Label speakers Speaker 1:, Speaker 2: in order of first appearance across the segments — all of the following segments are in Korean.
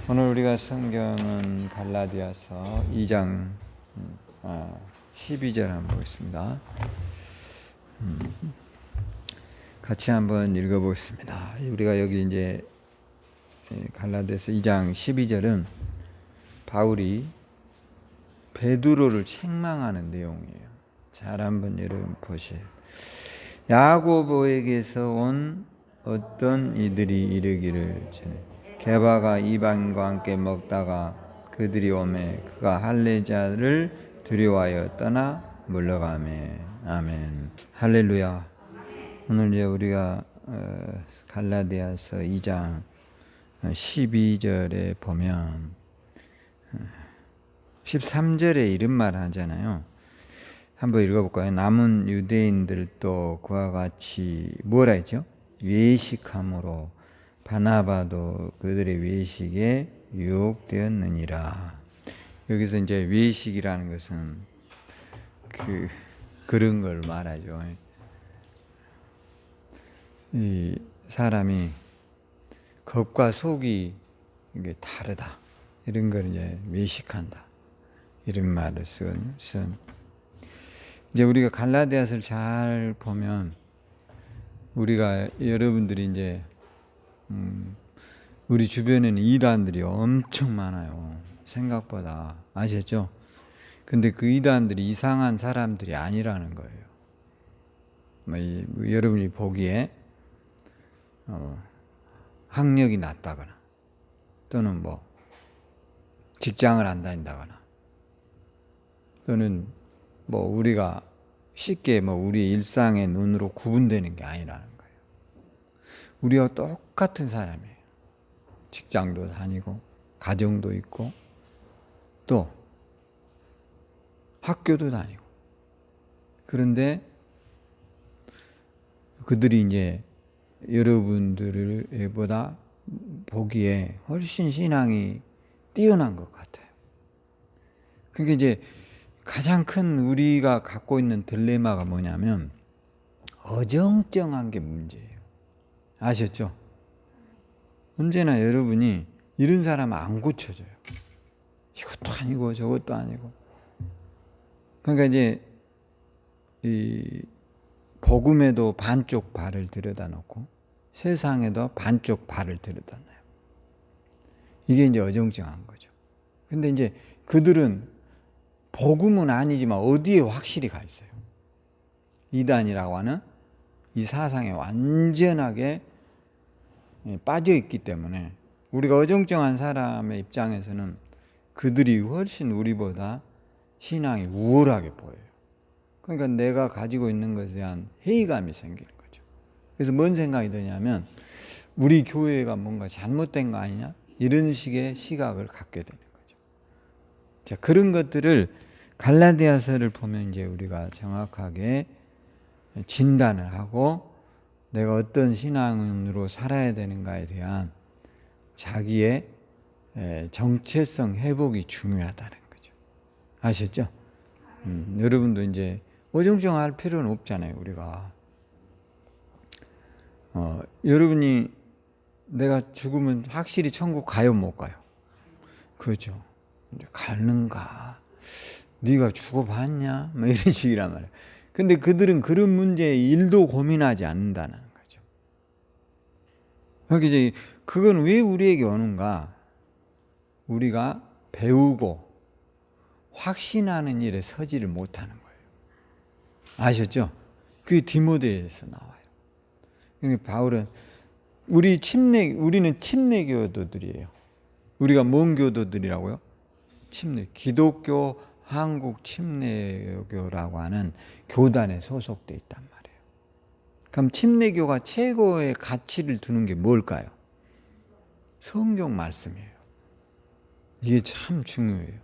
Speaker 1: 오늘 우리가 성경은 갈라디아서 2장 12절 한번 보겠습니다. 같이 한번 읽어보겠습니다. 우리가 여기 이제 갈라디아서 2장 12절은 바울이 베드로를 책망하는 내용이에요. 잘 한번 여러분 보세요. 야고보에게서 온 어떤 이들이 이르기를 전에 게바가 이방인과 함께 먹다가 그들이 오매 그가 할례자를 두려워하여 떠나 물러가매. 아멘. 할렐루야. 오늘 이제 우리가 갈라디아서 2장 12절에 보면 13절에 이런 말 하잖아요. 한번 읽어볼까요? 남은 유대인들도 그와 같이 뭐라 했죠? 외식함으로 바나바도 그들의 외식에 유혹되었느니라. 여기서 이제 외식이라는 것은 그런 걸 말하죠. 이 사람이 겉과 속이 이게 다르다. 이런 걸 이제 외식한다. 이런 말을 쓴. 이제 우리가 갈라디아서를 잘 보면 우리가 여러분들이 이제 우리 주변에는 이단들이 엄청 많아요. 생각보다. 아셨죠? 근데 그 이단들이 이상한 사람들이 아니라는 거예요. 여러분이 보기에 학력이 낮다거나 또는 뭐 직장을 안 다닌다거나 또는 뭐 우리가 쉽게 우리 일상의 눈으로 구분되는 게 아니라는 거예요. 우리와 똑같은 사람이에요. 직장도 다니고 가정도 있고 또 학교도 다니고. 그런데 그들이 이제 여러분들보다 보기에 훨씬 신앙이 뛰어난 것 같아요. 그러니까 이제 가장 큰 우리가 갖고 있는 딜레마가 뭐냐면 어정쩡한 게 문제예요. 아셨죠? 언제나 여러분이 이런 사람은 안 고쳐져요. 이것도 아니고 저것도 아니고. 그러니까 이제 이 복음에도 반쪽 발을 들여다 놓고 세상에도 반쪽 발을 들여다 놔요. 이게 이제 어정쩡한 거죠. 근데 이제 그들은 복음은 아니지만 어디에 확실히 가 있어요. 이단이라고 하는 이 사상에 완전하게 빠져 있기 때문에 우리가 어정쩡한 사람의 입장에서는 그들이 훨씬 우리보다 신앙이 우월하게 보여요. 그러니까 내가 가지고 있는 것에 대한 회의감이 생기는 거죠. 그래서 뭔 생각이 드냐면 우리 교회가 뭔가 잘못된 거 아니냐? 이런 식의 시각을 갖게 되는 거죠. 자, 그런 것들을 갈라디아서를 보면 이제 우리가 정확하게 진단을 하고 내가 어떤 신앙으로 살아야 되는가에 대한 자기의 정체성 회복이 중요하다는 거죠. 아셨죠? 여러분도 이제 어정쩡할 필요는 없잖아요. 우리가 여러분이 내가 죽으면 확실히 천국 가요 못 가요? 그렇죠. 이제 가는가? 네가 죽어봤냐? 이런 식이란 말이에요. 근데 그들은 그런 문제에 일도 고민하지 않는다는 거죠. 그러니까 이제 그건 왜 우리에게 오는가? 우리가 배우고 확신하는 일에 서지를 못하는 거예요. 아셨죠? 그게 디모데에서 나와요. 그러니까 바울은 우리는 침례교도들이에요. 우리가 뭔 교도들이라고요? 기독교 한국 침례교라고 하는 교단에 소속돼 있단 말이에요. 그럼 침례교가 최고의 가치를 두는 게 뭘까요? 성경 말씀이에요. 이게 참 중요해요.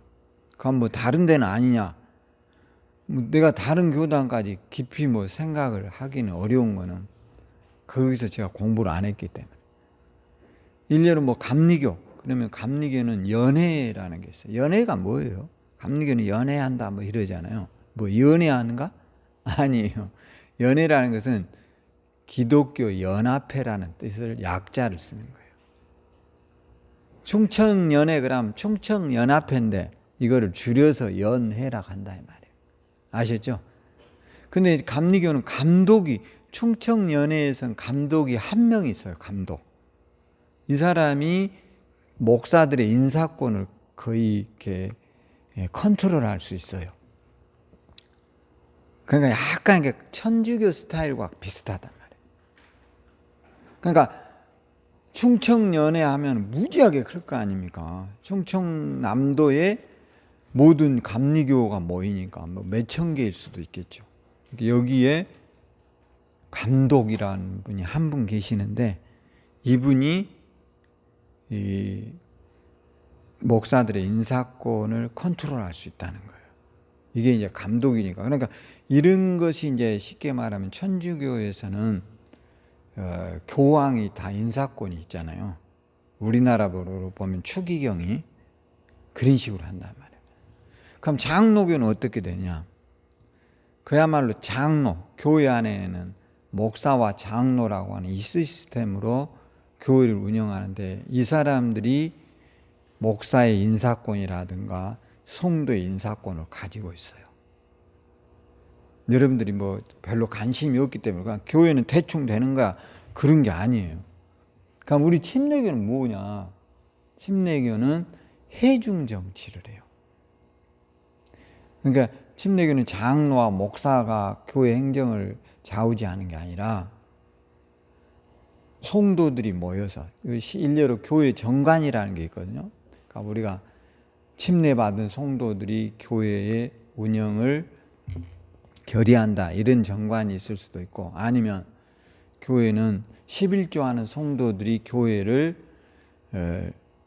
Speaker 1: 그럼 뭐 다른 데는 아니냐? 내가 다른 교단까지 깊이 생각을 하기는 어려운 거는 거기서 제가 공부를 안 했기 때문에. 일례로 감리교. 그러면 감리교는 연회라는 게 있어요. 연회가 뭐예요? 감리교는 연회한다 이러잖아요. 연회하는가? 아니에요. 연회라는 것은 기독교 연합회라는 뜻을 약자를 쓰는 거예요. 충청연회 그럼 충청연합회인데 이거를 줄여서 연회라 한다 이 말이에요. 아셨죠? 근데 감리교는 감독이 충청연회에서는 감독이 한 명 있어요. 감독. 이 사람이 목사들의 인사권을 거의 이렇게 컨트롤할 수 있어요. 그러니까 약간 천주교 스타일과 비슷하단 말이에요. 그러니까 충청연회 하면 무지하게 클 거 아닙니까? 충청남도에 모든 감리교가 모이니까 뭐 몇천 개일 수도 있겠죠. 여기에 감독이라는 분이 한 분 계시는데 이분이 이 목사들의 인사권을 컨트롤할 수 있다는 거예요. 이게 이제 감독이니까. 그러니까 이런 것이 이제 쉽게 말하면 천주교에서는 교황이 다 인사권이 있잖아요. 우리나라로 보면 추기경이 그런 식으로 한단 말이에요. 그럼 장로교는 어떻게 되냐? 그야말로 장로, 교회 안에는 목사와 장로라고 하는 이 시스템으로 교회를 운영하는데 이 사람들이 목사의 인사권이라든가 성도의 인사권을 가지고 있어요. 여러분들이 뭐 별로 관심이 없기 때문에 그냥 교회는 대충 되는 거야 그런 게 아니에요. 그러니까 우리 침례교는 뭐냐? 침례교는 해중 정치를 해요. 그러니까 침례교는 장로와 목사가 교회 행정을 좌우지하는 게 아니라 성도들이 모여서 일례로 교회 정관이라는 게 있거든요. 그러니까 우리가 침례받은 성도들이 교회의 운영을 결의한다 이런 정관이 있을 수도 있고 아니면 교회는 11조 하는 성도들이 교회를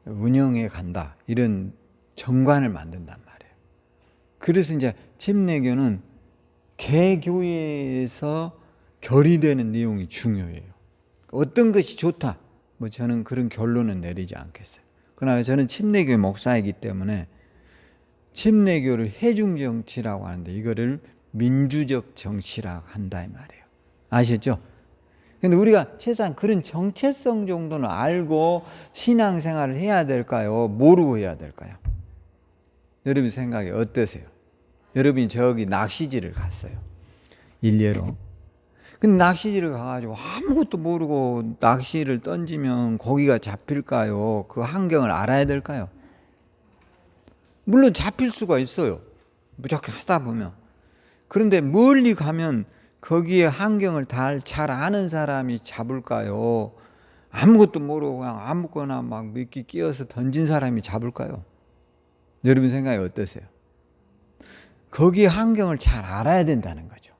Speaker 1: 운영해 간다 이런 정관을 만든단 말이에요. 그래서 이제 침례교는 개교회에서 결의되는 내용이 중요해요. 어떤 것이 좋다 뭐 저는 그런 결론은 내리지 않겠어요. 그러나 저는 침례교 목사이기 때문에 침례교를 해중정치라고 하는데 이거를 민주적 정치라고 한다 이 말이에요. 아시죠? 근데 우리가 최소한 그런 정체성 정도는 알고 신앙생활을 해야 될까요? 모르고 해야 될까요? 여러분 생각이 어떠세요? 여러분이 저기 낚시질을 갔어요. 일례로. 근데 낚시질을 가가지고 아무것도 모르고 낚시를 던지면 고기가 잡힐까요? 그 환경을 알아야 될까요? 물론 잡힐 수가 있어요. 무조건 하다 보면. 그런데 멀리 가면 거기에 환경을 잘 아는 사람이 잡을까요? 아무것도 모르고 그냥 아무거나 막 미끼 끼워서 던진 사람이 잡을까요? 여러분 생각이 어떠세요? 거기에 환경을 잘 알아야 된다는 거죠.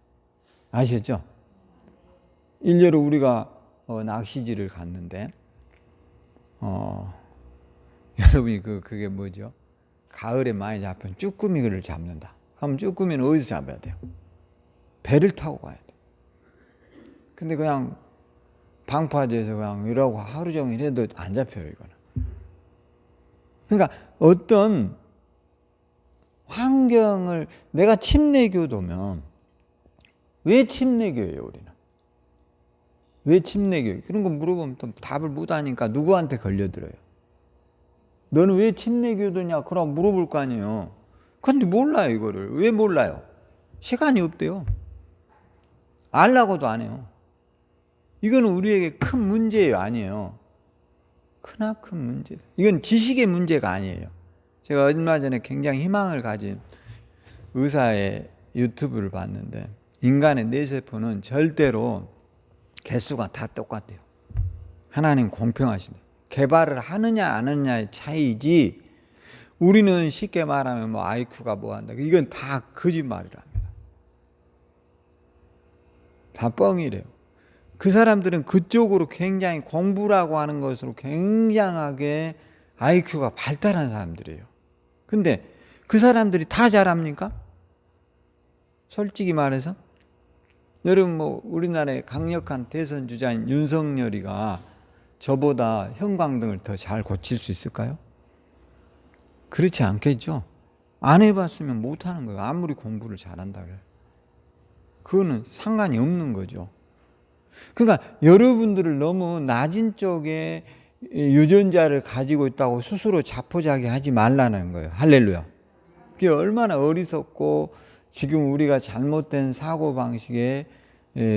Speaker 1: 아시겠죠? 일례로 우리가 낚시질을 갔는데 여러분이 그게 뭐죠? 가을에 많이 잡힌 쭈꾸미를 잡는다. 그럼 쭈꾸미는 어디서 잡아야 돼요? 배를 타고 가야 돼. 근데 그냥 방파제에서 그냥 이러고 하루 종일 해도 안 잡혀요, 이거는. 그러니까 어떤 환경을 내가 침례교도면 왜 침례교예요, 우리는? 왜 침례교예요? 그런 거 물어보면 또 답을 못하니까 누구한테 걸려들어요. 너는 왜 침례교도냐? 그럼 물어볼 거 아니에요. 근데 몰라요, 이거를. 왜 몰라요? 시간이 없대요. 알라고도 안 해요. 이거는 우리에게 큰 문제예요, 아니에요. 크나큰 문제. 이건 지식의 문제가 아니에요. 제가 얼마 전에 굉장히 희망을 가진 의사의 유튜브를 봤는데 인간의 뇌세포는 절대로 개수가 다 똑같대요. 하나님 공평하시네. 개발을 하느냐 안 하느냐의 차이지 우리는 쉽게 말하면 뭐 IQ가 뭐 한다. 이건 다 거짓말이랍니다. 다 뻥이래요. 그 사람들은 그쪽으로 굉장히 공부라고 하는 것으로 굉장하게 IQ가 발달한 사람들이에요. 근데 그 사람들이 다 잘합니까? 솔직히 말해서 여러분 뭐 우리나라의 강력한 대선 주자인 윤석열이가 저보다 형광등을 더 잘 고칠 수 있을까요? 그렇지 않겠죠. 안 해봤으면 못하는 거예요. 아무리 공부를 잘한다 그래요. 그거는 상관이 없는 거죠. 그러니까 여러분들을 너무 낮은 쪽에 유전자를 가지고 있다고 스스로 자포자기하지 말라는 거예요. 할렐루야. 그게 얼마나 어리석고 지금 우리가 잘못된 사고방식에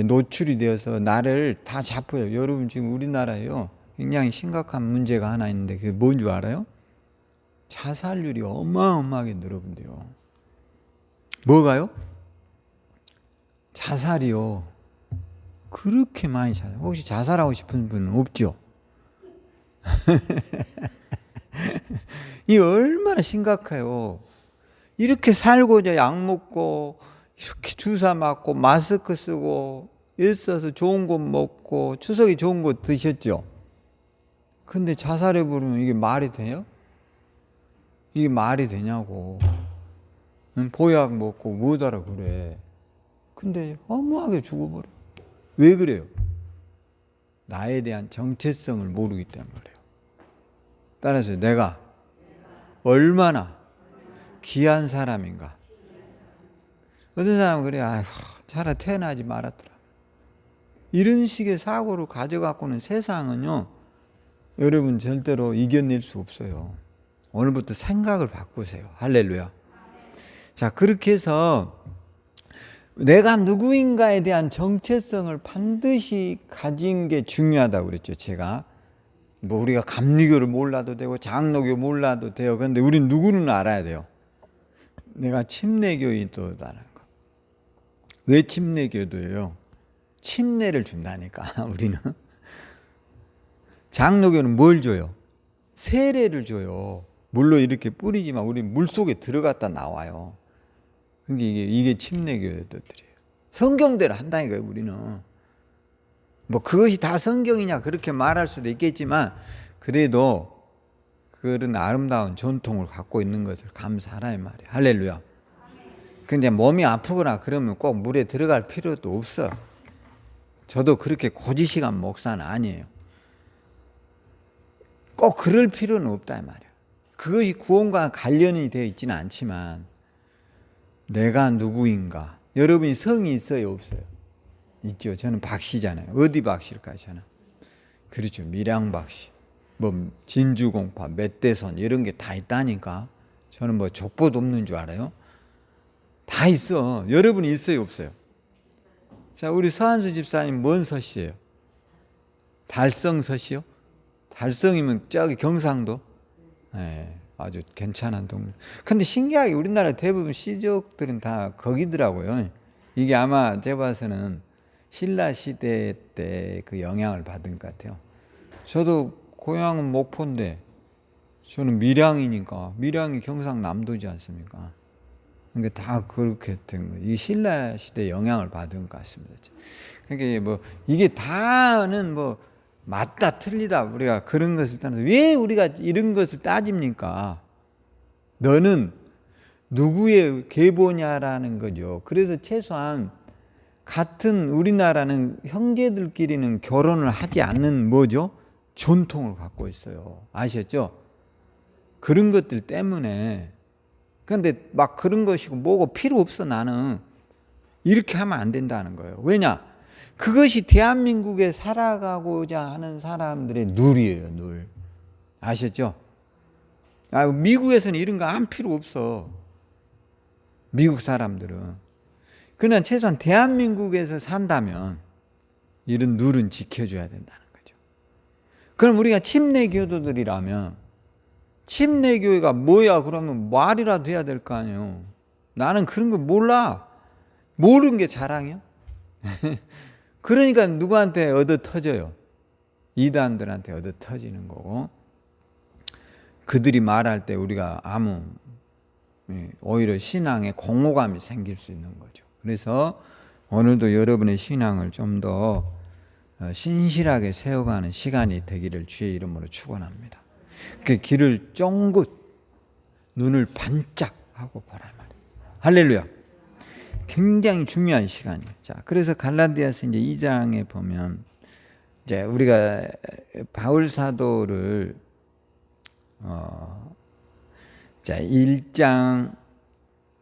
Speaker 1: 노출이 되어서 나를 다 자포해요. 여러분 지금 우리나라에요. 굉장히 심각한 문제가 하나 있는데 그게 뭔 줄 알아요? 자살률이 어마어마하게 늘어본대요. 뭐가요? 자살이요. 그렇게 많이 자살. 혹시 자살하고 싶은 분은 없죠? 이 얼마나 심각해요. 이렇게 살고자 약 먹고 이렇게 주사 맞고 마스크 쓰고 일써서 좋은 것 먹고 추석에 좋은 거 드셨죠? 근데 자살해 버리면 이게 말이 돼요? 이게 말이 되냐고. 보약 먹고 뭐더라 그래. 근데 허무하게 죽어버려. 왜 그래요? 나에 대한 정체성을 모르기 때문에 그래요. 따라서 내가 얼마나 귀한 사람인가. 어떤 사람은 그래. 아휴, 차라리 태어나지 말았더라. 이런 식의 사고를 가져갖고는 세상은요, 여러분 절대로 이겨낼 수 없어요. 오늘부터 생각을 바꾸세요. 할렐루야. 자, 그렇게 해서 내가 누구인가에 대한 정체성을 반드시 가진 게 중요하다고 그랬죠. 제가 뭐 우리가 감리교를 몰라도 되고 장로교 몰라도 돼요. 그런데 우리는 누구는 알아야 돼요. 내가 침례교인이다라는 거. 왜 침례교도예요? 침례를 준다니까. 우리는 장로교는 뭘 줘요? 세례를 줘요. 물로 이렇게 뿌리지만 우리 물 속에 들어갔다 나와요. 그러니까 이게 침례교도들이에요. 성경대로 한다니까요. 우리는 뭐 그것이 다 성경이냐 그렇게 말할 수도 있겠지만 그래도 그런 아름다운 전통을 갖고 있는 것을 감사하라 이 말이에요. 할렐루야. 근데 몸이 아프거나 그러면 꼭 물에 들어갈 필요도 없어. 저도 그렇게 고지식한 목사는 아니에요. 꼭 그럴 필요는 없다 이 말이에요. 그것이 구원과 관련이 되어 있지는 않지만 내가 누구인가. 여러분이 성이 있어요 없어요? 있죠. 저는 박씨잖아요. 어디 박씨일까요? 저는 그렇죠. 밀양 박씨, 뭐 진주공파, 멧대선 이런 게 다 있다니까. 저는 뭐 족보도 없는 줄 알아요? 다 있어. 여러분이 있어요 없어요? 자, 우리 서한수 집사님 뭔 서씨예요? 달성 서씨요? 달성이면 저기 경상도? 네, 아주 괜찮은 동네. 근데 신기하게 우리나라 대부분 시족들은 다 거기더라고요. 이게 아마 제가 봐서는 신라 시대 때 그 영향을 받은 것 같아요. 저도 고향은 목포인데 저는 밀양이니까 밀양이 경상남도지 않습니까? 그러니까 다 그렇게 된 거예요. 이 신라 시대 영향을 받은 것 같습니다. 그러니까 뭐 이게 다는 뭐 맞다 틀리다 우리가 그런 것을 따라서 왜 우리가 이런 것을 따집니까? 너는 누구의 계보냐라는 거죠. 그래서 최소한 같은 우리나라는 형제들끼리는 결혼을 하지 않는 뭐죠? 전통을 갖고 있어요. 아셨죠? 그런 것들 때문에. 그런데 막 그런 것이고 뭐고 필요 없어. 나는 이렇게 하면 안 된다는 거예요. 왜냐? 그것이 대한민국에 살아가고자 하는 사람들의 룰이에요. 룰. 아셨죠? 미국에서는 이런 거 안 필요 없어. 미국 사람들은. 그러나 최소한 대한민국에서 산다면 이런 룰은 지켜줘야 된다는 거죠. 그럼 우리가 침례교도들이라면 침례교회가 뭐야 그러면 말이라도 해야 될 거 아니에요. 나는 그런 거 몰라. 모르는 게 자랑이야? 그러니까 누구한테 얻어 터져요? 이단들한테 얻어 터지는 거고 그들이 말할 때 우리가 아무 오히려 신앙에 공허감이 생길 수 있는 거죠. 그래서 오늘도 여러분의 신앙을 좀 더 신실하게 세워가는 시간이 되기를 주의 이름으로 축원합니다. 그 길을 쫑긋 눈을 반짝하고 보라 말이에요. 할렐루야. 굉장히 중요한 시간이에요. 자, 그래서 갈라디아서 이제 2장에 보면 이제 우리가 바울 사도를 자, 1장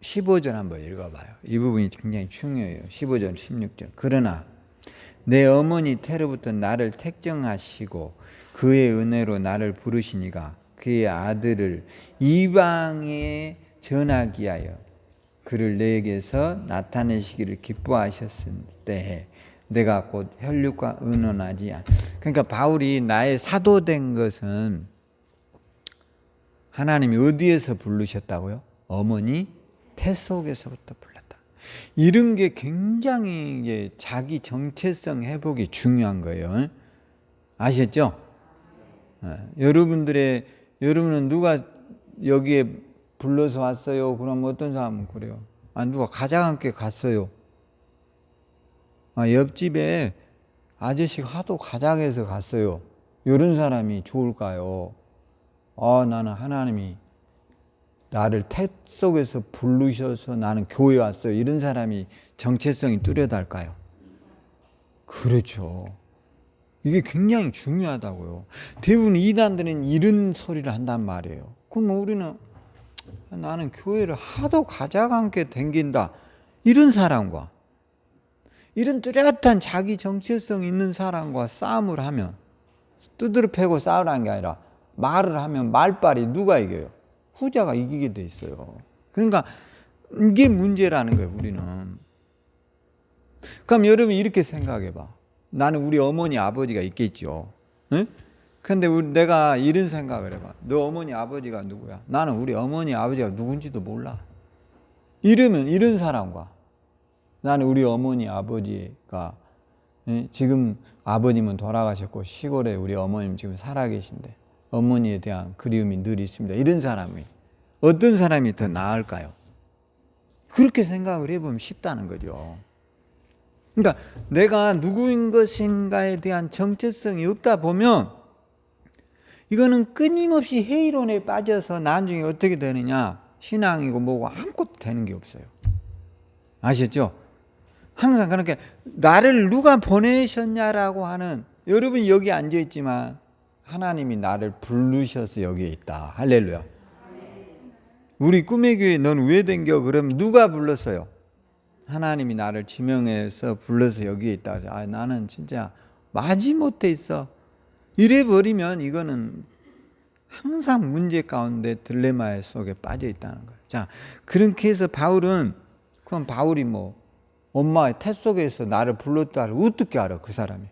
Speaker 1: 15절 한번 읽어봐요. 이 부분이 굉장히 중요해요. 15절, 16절. 그러나 내 어머니 태로부터 나를 택정하시고 그의 은혜로 나를 부르시니가 그의 아들을 이방에 전하기 하여 그를 내게서 나타내시기를 기뻐하셨을 때에 내가 곧 혈육과 의논하지 않. 그러니까 바울이 나의 사도된 것은 하나님이 어디에서 부르셨다고요? 어머니 태 속에서부터 불렀다. 이런 게 굉장히 이게 자기 정체성 회복이 중요한 거예요. 아셨죠? 여러분은 누가 여기에 불러서 왔어요? 그럼 어떤 사람은 그래요. 누가 가장 함께 갔어요. 옆집에 아저씨가 하도 가작해서 갔어요. 이런 사람이 좋을까요? 나는 하나님이 나를 태 속에서 부르셔서 나는 교회 왔어요. 이런 사람이 정체성이 뚜렷할까요? 그렇죠. 이게 굉장히 중요하다고요. 대부분 이단들은 이런 소리를 한단 말이에요. 그럼 우리는 나는 교회를 하도 가작 않게 댕긴다. 이런 사람과 이런 뚜렷한 자기 정체성 있는 사람과 싸움을 하면 두드러 패고 싸우라는 게 아니라 말을 하면 말빨이 누가 이겨요? 후자가 이기게 돼 있어요. 그러니까 이게 문제라는 거예요. 우리는. 그럼 여러분 이렇게 생각해 봐. 나는 우리 어머니 아버지가 있겠죠. 응? 근데 내가 이런 생각을 해봐. 너 어머니 아버지가 누구야? 나는 우리 어머니 아버지가 누군지도 몰라. 이러면 이런 사람과 나는 우리 어머니 아버지가 지금 아버님은 돌아가셨고 시골에 우리 어머님 지금 살아계신데 어머니에 대한 그리움이 늘 있습니다. 이런 사람이 어떤 사람이 더 나을까요? 그렇게 생각을 해보면 쉽다는 거죠. 그러니까 내가 누구인 것인가에 대한 정체성이 없다 보면 이거는 끊임없이 회의론에 빠져서 나중에 어떻게 되느냐, 신앙이고 뭐고 아무것도 되는 게 없어요. 아셨죠? 항상 그렇게 나를 누가 보내셨냐라고 하는, 여러분이 여기 앉아있지만 하나님이 나를 부르셔서 여기에 있다. 할렐루야. 우리 꿈의 교회 넌 왜 댕겨? 그러면 누가 불렀어요? 하나님이 나를 지명해서 불러서 여기에 있다. 나는 진짜 마지못해 있어. 이래버리면 이거는 항상 문제 가운데 딜레마 속에 빠져 있다는 거예요. 자, 그렇게 해서 그럼 바울이 뭐 엄마의 태 속에서 나를 불렀다를 어떻게 알아? 그 사람이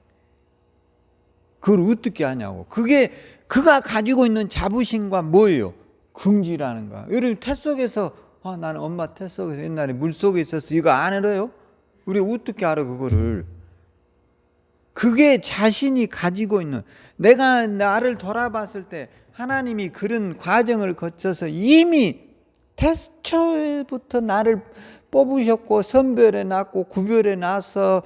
Speaker 1: 그걸 어떻게 하냐고. 그가 가지고 있는 자부심과 뭐예요? 긍지라는 거야. 여러분 태 속에서 나는 엄마 태 속에서 옛날에 물 속에 있었어. 이거 안 알아요? 우리 어떻게 알아 그거를? 그게 자신이 가지고 있는, 내가 나를 돌아봤을 때 하나님이 그런 과정을 거쳐서 이미 태초부터 나를 뽑으셨고 선별해 놨고 구별해 놔서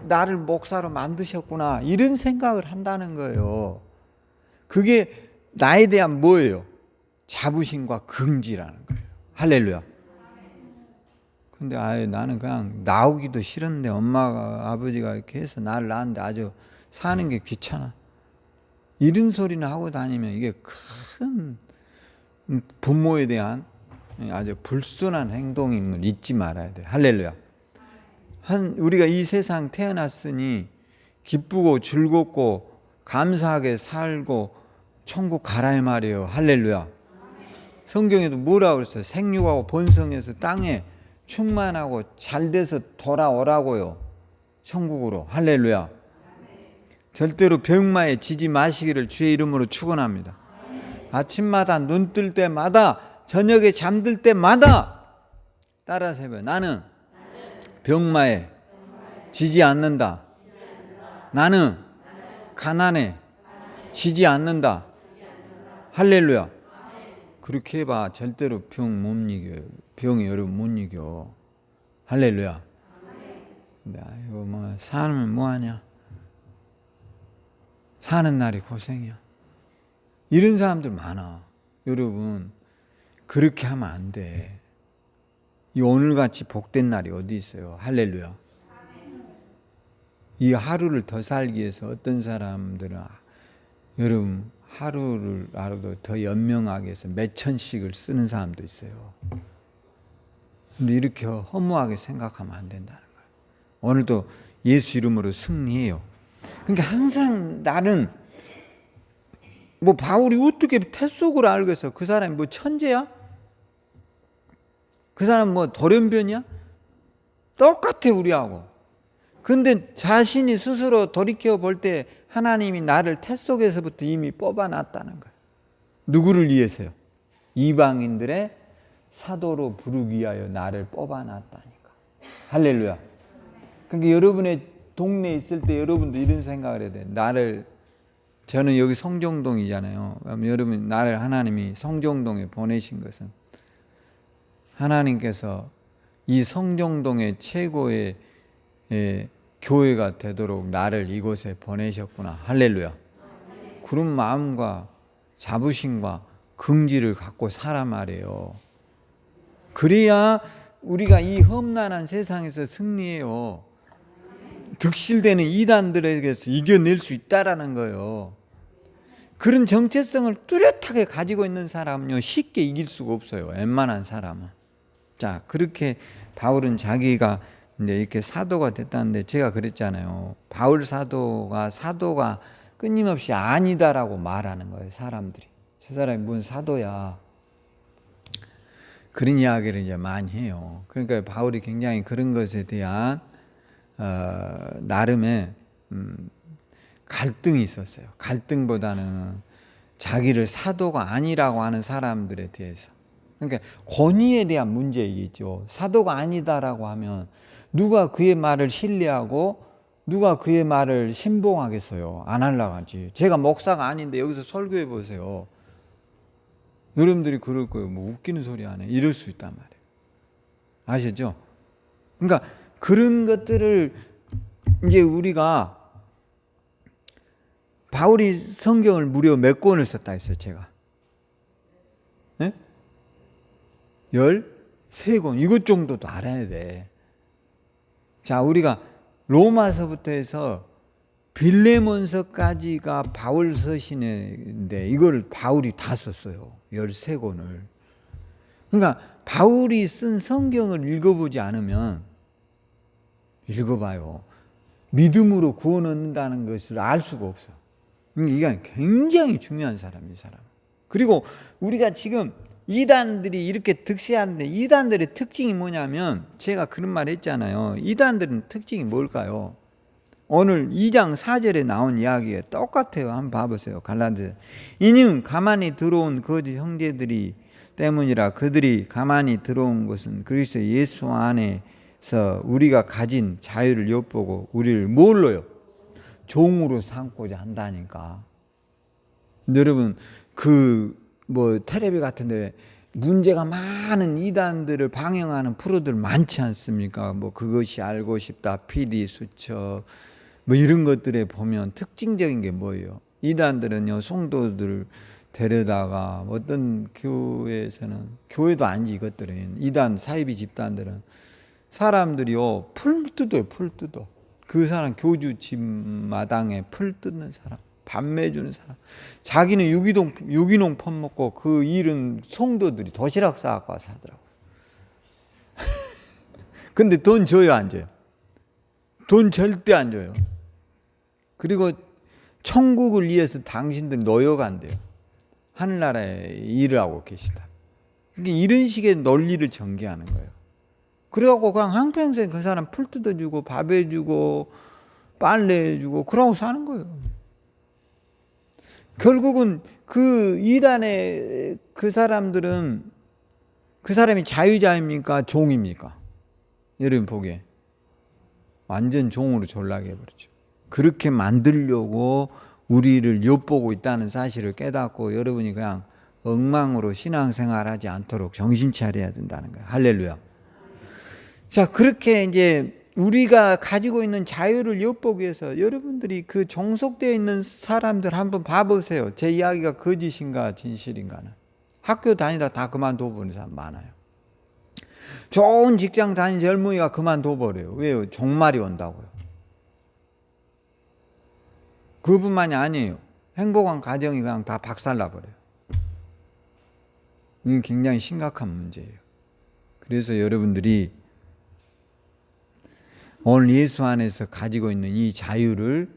Speaker 1: 나를 목사로 만드셨구나, 이런 생각을 한다는 거예요. 그게 나에 대한 뭐예요? 자부심과 긍지라는 거예요. 할렐루야. 근데 나는 그냥 나오기도 싫은데 엄마가 아버지가 이렇게 해서 나를 낳았는데 아주 사는 게 귀찮아, 이런 소리는 하고 다니면 이게 큰 부모에 대한 아주 불순한 행동임을 잊지 말아야 돼. 할렐루야. 우리가 이 세상 태어났으니 기쁘고 즐겁고 감사하게 살고 천국 가라 말이에요. 할렐루야. 성경에도 뭐라고 그랬어요? 생육하고 번성해서 땅에 충만하고 잘 돼서 돌아오라고요. 천국으로. 할렐루야. 절대로 병마에 지지 마시기를 주의 이름으로 축원합니다. 아침마다 눈 뜰 때마다 저녁에 잠들 때마다 따라서 해봐요. 나는 병마에 지지 않는다. 나는 가난에 지지 않는다. 할렐루야. 그렇게 해봐. 절대로 병 못 이겨요. 병이 여러분 못 이겨. 할렐루야. 근데 뭐 사는 뭐하냐? 사는 날이 고생이야. 이런 사람들 많아. 여러분 그렇게 하면 안 돼. 이 오늘같이 복된 날이 어디 있어요? 할렐루야. 이 하루를 더 살기 위해서 어떤 사람들은 여러분 하루라도 더 연명하게 해서 몇 천씩을 쓰는 사람도 있어요. 근데 이렇게 허무하게 생각하면 안 된다는 거예요. 오늘도 예수 이름으로 승리해요. 그러니까 항상 나는 뭐 바울이 어떻게 태속을 알겠어? 그 사람이 뭐 천재야? 그 사람 뭐 돌연변이야? 똑같아 우리하고. 근데 자신이 스스로 돌이켜 볼 때 하나님이 나를 태 속에서부터 이미 뽑아놨다는 거예요. 누구를 위해서요? 이방인들의 사도로 부르기 위하여 나를 뽑아놨다니까. 할렐루야. 그러니까 여러분의 동네에 있을 때 여러분도 이런 생각을 해야 돼요. 저는 여기 성정동이잖아요. 그럼 여러분, 나를 하나님이 성정동에 보내신 것은 하나님께서 이 성정동의 최고의 교회가 되도록 나를 이곳에 보내셨구나. 할렐루야. 그런 마음과 자부심과 긍지를 갖고 살아 말이에요. 그래야 우리가 이 험난한 세상에서 승리해요. 득실되는 이단들에게서 이겨낼 수 있다라는 거예요. 그런 정체성을 뚜렷하게 가지고 있는 사람은요, 쉽게 이길 수가 없어요. 웬만한 사람은. 자, 그렇게 바울은 자기가 이제 이렇게 사도가 됐다는데, 제가 그랬잖아요. 바울 사도가 끊임없이 아니다라고 말하는 거예요, 사람들이. 저 사람이 뭔 사도야. 그런 이야기를 이제 많이 해요. 그러니까 바울이 굉장히 그런 것에 대한 나름의 갈등이 있었어요. 갈등보다는 자기를 사도가 아니라고 하는 사람들에 대해서. 그러니까 권위에 대한 문제이겠죠. 사도가 아니다라고 하면 누가 그의 말을 신뢰하고 누가 그의 말을 신봉하겠어요. 안 하려고 하지. 제가 목사가 아닌데 여기서 설교해 보세요. 여러분들이 그럴 거예요. 뭐 웃기는 소리 하네. 이럴 수 있단 말이에요. 아시죠? 그러니까 그런 것들을 이제 우리가, 바울이 성경을 무려 몇 권을 썼다 했어요, 제가? 네? 13권. 이것 정도도 알아야 돼. 자, 우리가 로마서부터 해서 빌레몬서까지가 바울 서신인데 이걸 바울이 다 썼어요. 13권을. 그러니까 바울이 쓴 성경을 읽어보지 않으면, 읽어봐요. 믿음으로 구원 얻는다는 것을 알 수가 없어. 이게 굉장히 중요한 사람이에요, 이 사람. 그리고 우리가 지금 이단들이 이렇게 득세하는데, 이단들의 특징이 뭐냐면, 제가 그런 말 했잖아요. 이단들은 특징이 뭘까요? 오늘 2장 4절에 나온 이야기에 똑같아요. 한번 봐보세요. 갈라디아. 이는 가만히 들어온 거짓 형제들이 때문이라. 그들이 가만히 들어온 것은 그리스도 예수 안에서 우리가 가진 자유를 엿보고 우리를 뭘로요? 종으로 삼고자 한다니까. 여러분, 텔레비 같은데 문제가 많은 이단들을 방영하는 프로들 많지 않습니까? 그것이 알고 싶다, PD 수첩, 이런 것들에 보면 특징적인 게 뭐예요? 이단들은요, 성도들 데려다가 어떤 교회에서는, 교회도 아니지 이것들은, 이단 사이비 집단들은 사람들이요, 풀 뜯어요. 그 사람 교주 집 마당에 풀 뜯는 사람, 밤매 주는 사람, 자기는 유기농 퍼먹고 그 일은 성도들이 도시락 싸갖고 와서 하더라고요. 근데 돈 줘요, 안 줘요? 돈 절대 안 줘요. 그리고 천국을 위해서 당신들 노역 안 돼요. 하늘나라에 일을 하고 계시다. 그러니까 이런 식의 논리를 전개하는 거예요. 그래갖고 그냥 한평생 그 사람 풀 뜯어주고 밥 해주고 빨래 해주고 그러고 사는 거예요. 결국은 그 이단의 그 사람들은, 그 사람이 자유자입니까? 종입니까? 여러분 보기에 완전 종으로 전락해 버리죠. 그렇게 만들려고 우리를 엿보고 있다는 사실을 깨닫고 여러분이 그냥 엉망으로 신앙생활하지 않도록 정신 차려야 된다는 거예요. 할렐루야. 자, 그렇게 이제 우리가 가지고 있는 자유를 엿보기 위해서 여러분들이 그 종속되어 있는 사람들 한번 봐보세요. 제 이야기가 거짓인가 진실인가는. 학교 다니다 다 그만둬 버리는 사람 많아요. 좋은 직장 다닌 젊은이가 그만둬 버려요. 왜요? 종말이 온다고요. 그뿐만이 아니에요. 행복한 가정이 그냥 다 박살나 버려요. 이건 굉장히 심각한 문제예요. 그래서 여러분들이 오늘 예수 안에서 가지고 있는 이 자유를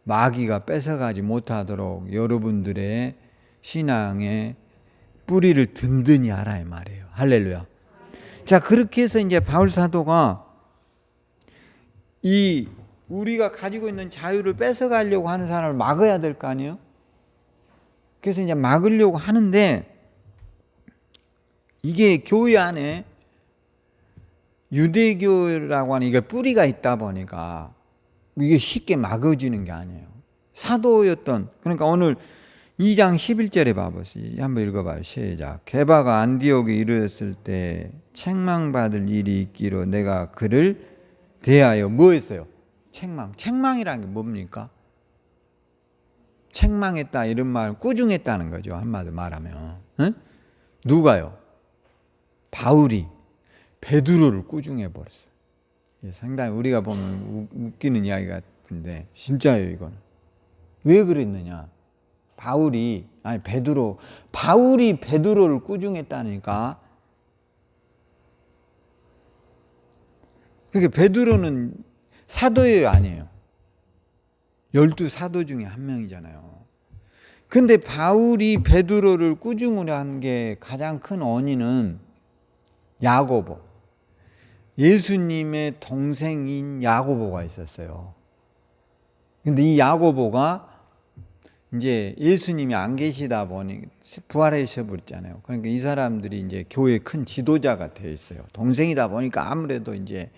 Speaker 1: 마귀가 뺏어가지 못하도록 여러분들의 신앙의 뿌리를 든든히 알아야 말이에요. 할렐루야. 자, 그렇게 해서 이제 바울 사도가 이 우리가 가지고 있는 자유를 뺏어가려고 하는 사람을 막아야 될 거 아니에요? 그래서 이제 막으려고 하는데, 이게 교회 안에 유대교라고 하는 이게 뿌리가 있다 보니까 이게 쉽게 막아지는 게 아니에요. 사도였던, 그러니까 오늘 2장 11절에 봐보세요. 한번 읽어봐요. 시작. 게바가 안디옥에 이르렀을 때 책망받을 일이 있기로 내가 그를 대하여 뭐 했어요? 책망이라는 게 뭡니까? 책망했다 이런 말, 꾸중했다는 거죠. 한마디로 말하면. 응? 누가요? 바울이 베드로를 꾸중해 버렸어요. 상당히 우리가 보면 웃기는 이야기 같은데 진짜예요. 이거는 왜 그랬느냐? 바울이 베드로를 꾸중했다니까. 그러니까 베드로는 사도예요, 아니에요? 12사도 중에 한 명이잖아요. 근데 바울이 베드로를 꾸중을 한 게 가장 큰 원인은 야고보, 예수님의 동생인 야고보가 있었어요. 근데 이 야고보가 이제 예수님이 안 계시다 보니 부활하셔 버렸잖아요. 그러니까 이 사람들이 이제 교회 큰 지도자가 되어 있어요. 동생이다 보니까 아무래도 이제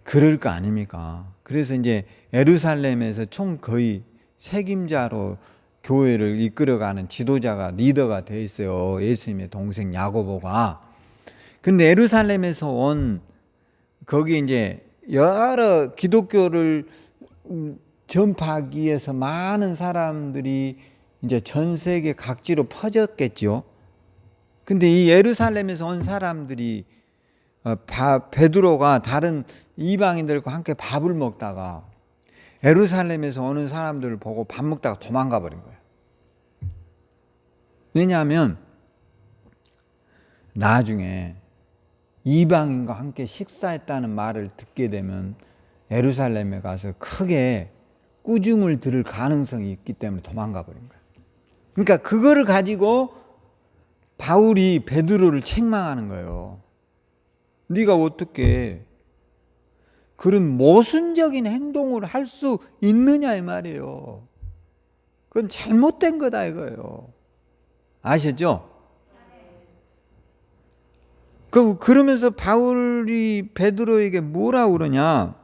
Speaker 1: 그럴 거 아닙니까? 그래서 이제 예루살렘에서 총 거의 책임자로 교회를 이끌어가는 지도자가, 리더가 되어 있어요. 예수님의 동생 야고보가. 근데 예루살렘에서 온 거기 이제 여러 기독교를 전파하기 위해서 많은 사람들이 이제 전 세계 각지로 퍼졌겠죠. 근데 이 예루살렘에서 온 사람들이 베드로가 다른 이방인들과 함께 밥을 먹다가 예루살렘에서 오는 사람들을 보고 밥 먹다가 도망가 버린 거예요. 왜냐하면 나중에 이방인과 함께 식사했다는 말을 듣게 되면 예루살렘에 가서 크게 꾸중을 들을 가능성이 있기 때문에 도망가 버린 거예요. 그러니까 그거를 가지고 바울이 베드로를 책망하는 거예요. 네가 어떻게 그런 모순적인 행동을 할 수 있느냐 이 말이에요. 그건 잘못된 거다 이거예요. 아시죠? 그러면서 바울이 베드로에게 뭐라 그러냐?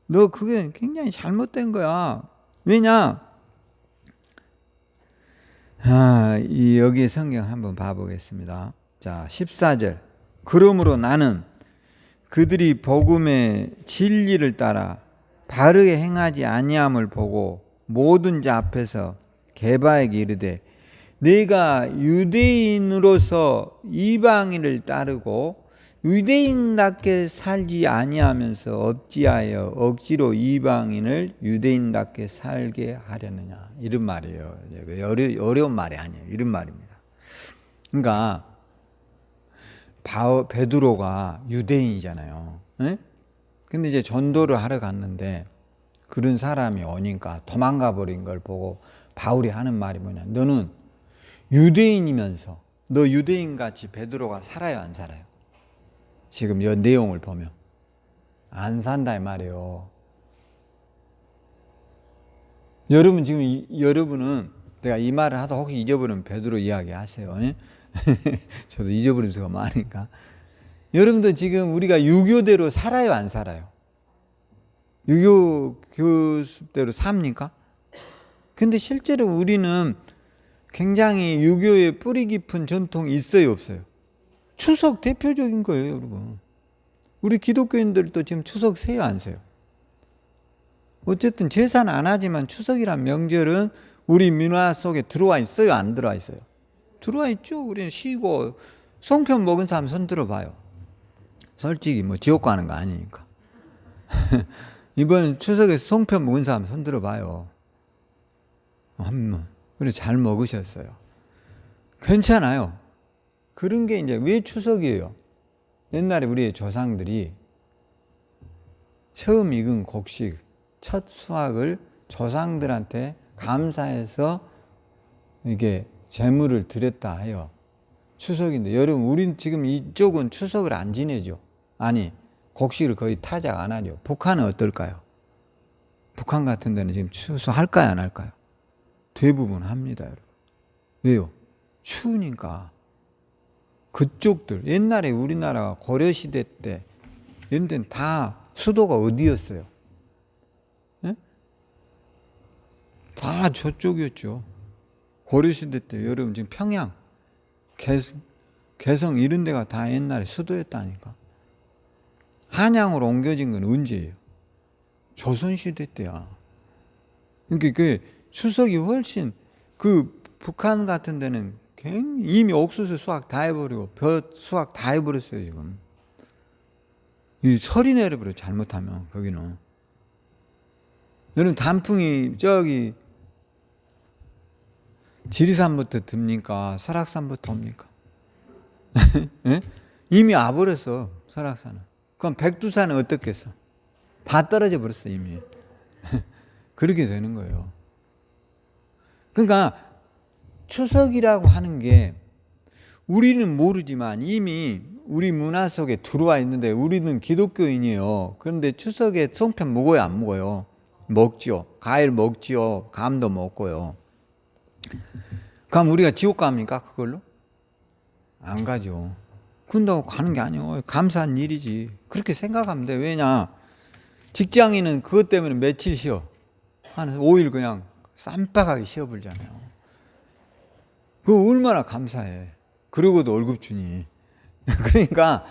Speaker 1: 너 그게 굉장히 잘못된 거야. 왜냐? 여기 성경 한번 봐보겠습니다. 자, 14절. 그러므로 나는 그들이 복음의 진리를 따라 바르게 행하지 아니함을 보고 모든 자 앞에서 게바에게 이르되 내가 유대인으로서 이방인을 따르고 유대인답게 살지 아니하면서 어찌하여 억지로 이방인을 유대인답게 살게 하려느냐, 이런 말이에요. 어려운 말이 아니에요. 이런 말입니다. 그러니까 베드로가 유대인이잖아요. 에? 근데 이제 전도를 하러 갔는데 그런 사람이 오니까 도망가 버린 걸 보고 바울이 하는 말이 뭐냐? 너는 유대인이면서 너 유대인같이 베드로가 살아요, 안 살아요? 지금 이 내용을 보면 안 산다 이 말이에요. 여러분 지금 여러분은 내가 이 말을 하다 혹시 잊어버리면 베드로 이야기 하세요. 저도 잊어버린 수가 많으니까. 여러분도 지금 우리가 유교대로 살아요, 안 살아요? 유교 교습대로 삽니까? 근데 실제로 우리는 굉장히 유교의 뿌리 깊은 전통이 있어요, 없어요? 추석 대표적인 거예요, 여러분. 우리 기독교인들도 지금 추석 세요, 안 세요? 어쨌든 제사는 안 하지만 추석이란 명절은 우리 문화 속에 들어와 있어요, 안 들어와 있어요? 들어와 있죠. 우리는 쉬고 송편 먹은 사람 손 들어봐요. 솔직히 뭐 지옥 가는 거 아니니까. 이번 추석에서 송편 먹은 사람 손 들어봐요. 한번 그래 잘 먹으셨어요. 괜찮아요. 그런 게 이제 왜 추석이에요? 옛날에 우리의 조상들이 처음 익은 곡식, 첫 수확을 조상들한테 감사해서 이게 제물을 드렸다 하여 추석인데, 여러분 우린 지금 이쪽은 추석을 안 지내죠. 아니, 곡식을 거의 타작 안 하죠. 북한은 어떨까요? 북한 같은 데는 지금 추수할까요, 안 할까요? 대부분 합니다, 여러분. 왜요? 추우니까. 그쪽들, 옛날에 우리나라가 고려시대 때 이런 데는 다 수도가 어디였어요? 예? 다 저쪽이었죠. 고려시대 때 여러분 지금 평양, 개성 이런 데가 다 옛날에 수도였다니까. 한양으로 옮겨진 건 언제예요? 조선시대 때야. 그러니까 그 추석이 훨씬, 그 북한 같은 데는 이미 옥수수 수확 다 해버리고 벼 수확 다 해버렸어요 지금. 이 설이 내려버려 잘못하면. 거기는 여러분 단풍이 저기 지리산부터 듭니까? 설악산부터 옵니까? 예? 이미 와버렸어 설악산은. 그럼 백두산은 어떻겠어? 다 떨어져 버렸어 이미. 그렇게 되는 거예요. 그러니까 추석이라고 하는 게 우리는 모르지만 이미 우리 문화 속에 들어와 있는데, 우리는 기독교인이에요. 그런데 추석에 송편 먹어요, 안 먹어요? 먹지요. 과일 먹지요. 감도 먹고요. 그럼 우리가 지옥 갑니까 그걸로? 안 가죠. 근다고 가는 게 아니에요. 감사한 일이지. 그렇게 생각하면 돼. 왜냐, 직장인은 그것 때문에 며칠 쉬어. 한 5일 그냥 쌈박하게 쉬어버리잖아요. 그거 얼마나 감사해. 그러고도 월급 주니. 그러니까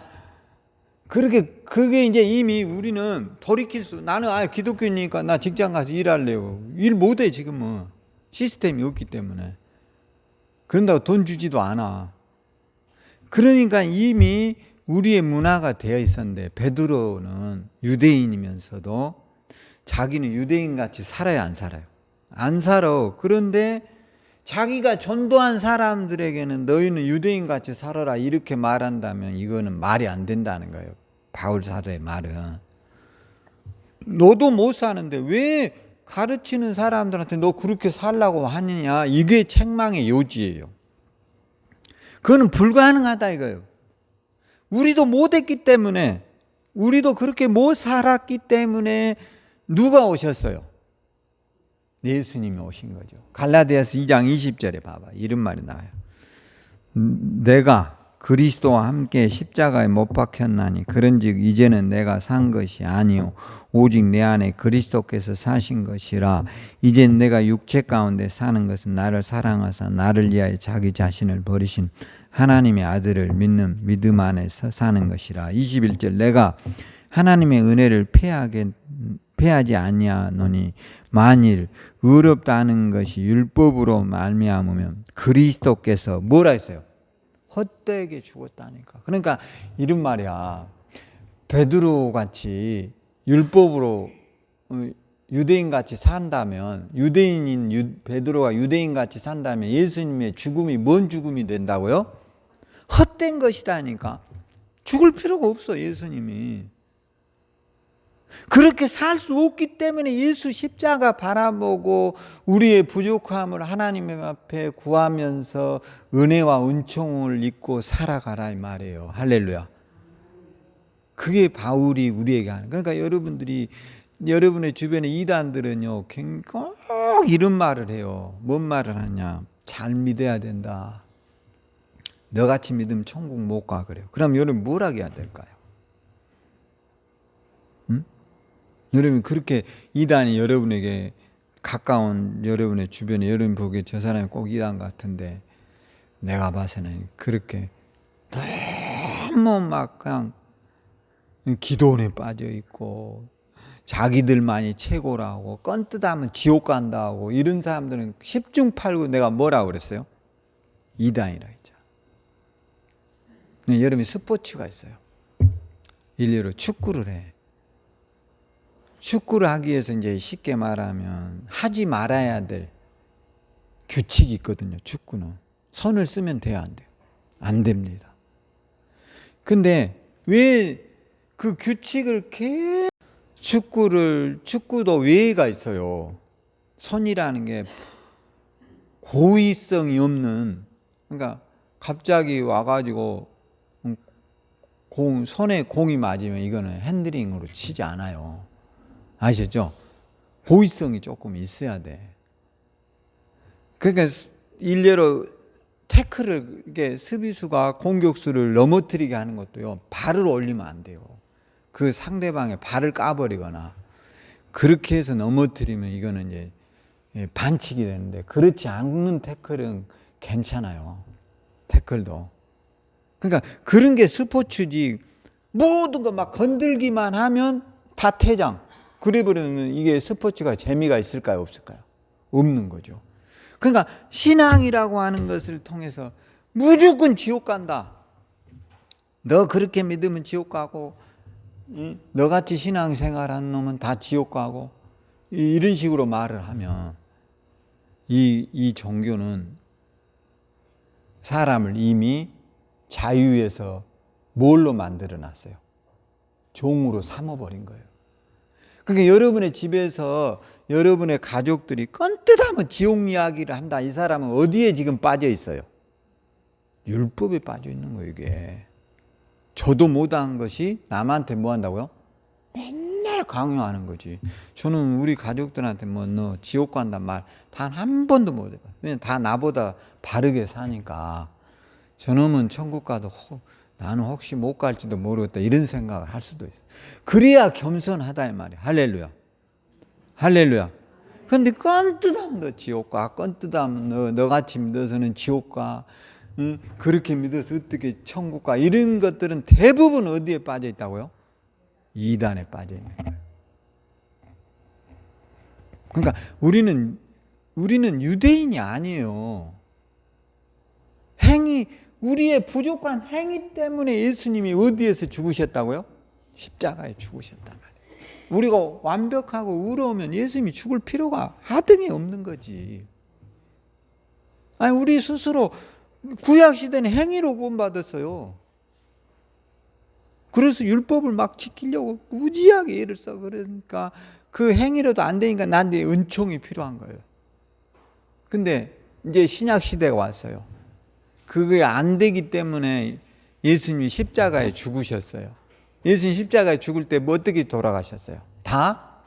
Speaker 1: 그게 이제 이미 우리는 돌이킬 수, 나는 기독교니까 나 직장 가서 일할래요. 일 못해 지금은. 시스템이 없기 때문에. 그런다고 돈 주지도 않아. 그러니까 이미 우리의 문화가 되어 있었는데, 베드로는 유대인이면서도 자기는 유대인같이 살아요, 안 살아요? 안 살아. 그런데 자기가 전도한 사람들에게는 너희는 유대인같이 살아라 이렇게 말한다면 이거는 말이 안 된다는 거예요. 바울 사도의 말은. 너도 못 사는데 왜 가르치는 사람들한테 너 그렇게 살라고 하느냐, 이게 책망의 요지예요. 그거는 불가능하다 이거예요. 우리도 못했기 때문에, 우리도 그렇게 못 살았기 때문에 누가 오셨어요? 예수님이 오신 거죠. 갈라디아서 2장 20절에 봐봐. 이런 말이 나와요. 내가 그리스도와 함께 십자가에 못 박혔나니 그런즉 이제는 내가 산 것이 아니요 오직 내 안에 그리스도께서 사신 것이라. 이젠 내가 육체 가운데 사는 것은 나를 사랑하사 나를 위하여 자기 자신을 버리신 하나님의 아들을 믿는 믿음 안에서 사는 것이라. 21절 내가 하나님의 은혜를 패하지 아니하노니 만일 의롭다는 것이 율법으로 말미암으면 그리스도께서 뭐라 했어요? 헛되게 죽었다니까. 그러니까 이런 말이야. 베드로 같이 율법으로 유대인 같이 산다면, 유대인인 베드로가 유대인 같이 산다면 예수님의 죽음이 뭔 죽음이 된다고요? 헛된 것이다니까. 죽을 필요가 없어 예수님이. 그렇게 살 수 없기 때문에 예수 십자가 바라보고 우리의 부족함을 하나님 앞에 구하면서 은혜와 은총을 잊고 살아가라 이 말이에요. 할렐루야. 그게 바울이 우리에게 하는. 그러니까 여러분의 주변에 이단들은요, 꼭 이런 말을 해요. 뭔 말을 하냐? 잘 믿어야 된다. 너같이 믿으면 천국 못 가 그래요. 그럼 여러분 뭘 하게 해야 될까요? 여러분 그렇게 이단이 여러분에게 가까운 여러분의 주변에 여러분 보기에 저 사람이 꼭 이단 같은데, 내가 봐서는 그렇게 너무 막 그냥 기도원에 빠져 있고 자기들만이 최고라고 껌뜯하면 지옥 간다고 이런 사람들은 10중 8구 내가 뭐라고 그랬어요? 이단이라 했죠. 여러분이 스포츠가 있어요. 일례로 축구를 해. 축구를 하기 위해서 이제 쉽게 말하면 하지 말아야 될 규칙이 있거든요. 축구는 손을 쓰면 돼요, 안 돼요? 안 됩니다. 근데 왜 그 규칙을 축구도 예의가 있어요. 손이라는 게 고의성이 없는, 그러니까 갑자기 와가지고 손에 공이 맞으면 이거는 핸들링으로 치지 않아요. 아시죠? 고의성이 조금 있어야 돼. 그러니까 일례로 태클을, 이게 수비수가 공격수를 넘어뜨리게 하는 것도요, 발을 올리면 안 돼요. 그 상대방의 발을 까버리거나 그렇게 해서 넘어뜨리면 이거는 이제 반칙이 되는데, 그렇지 않는 태클은 괜찮아요. 태클도. 그러니까 그런 게 스포츠지, 모든 거 막 건들기만 하면 다 퇴장. 그래버리면 이게 스포츠가 재미가 있을까요, 없을까요? 없는 거죠. 그러니까 신앙이라고 하는 것을 통해서 무조건 지옥 간다, 너 그렇게 믿으면 지옥 가고, 너같이 신앙생활하는 놈은 다 지옥 가고, 이런 식으로 말을 하면 이 종교는 사람을 이미 자유에서 뭘로 만들어 놨어요? 종으로 삼아버린 거예요. 그러니까 여러분의 집에서 여러분의 가족들이 껌뜯하면 지옥 이야기를 한다, 이 사람은 어디에 지금 빠져 있어요? 율법에 빠져 있는 거예요. 이게 저도 못한 것이 남한테 뭐 한다고요? 맨날 강요하는 거지. 저는 우리 가족들한테 뭐 너 지옥 간단 말 단 한 번도 못 해봐요. 왜냐면 다 나보다 바르게 사니까. 저놈은 천국 가도 나는 혹시 못 갈지도 모르겠다, 이런 생각을 할 수도 있어요. 그래야 겸손하다 이 말이야. 할렐루야. 할렐루야. 그런데 껌뜯하면 너 지옥 가, 껌뜯하면 너같이 믿어서는 지옥 가, 그렇게 믿어서 어떻게 천국 가, 이런 것들은 대부분 어디에 빠져 있다고요? 이단에 빠져 있는 거예요. 그러니까 우리는 유대인이 아니에요. 우리의 부족한 행위 때문에 예수님이 어디에서 죽으셨다고요? 십자가에 죽으셨단 말이에요. 우리가 완벽하고 의로우면 예수님이 죽을 필요가 하등이 없는 거지. 아니, 우리 스스로 구약시대는 행위로 구원받았어요. 그래서 율법을 막 지키려고 무지하게 애를 써. 그러니까 그 행위로도 안 되니까 나한테 은총이 필요한 거예요. 근데 이제 신약시대가 왔어요. 그게 안 되기 때문에 예수님이 십자가에 죽으셨어요. 예수님 십자가에 죽을 때 뭐 어떻게 돌아가셨어요? 다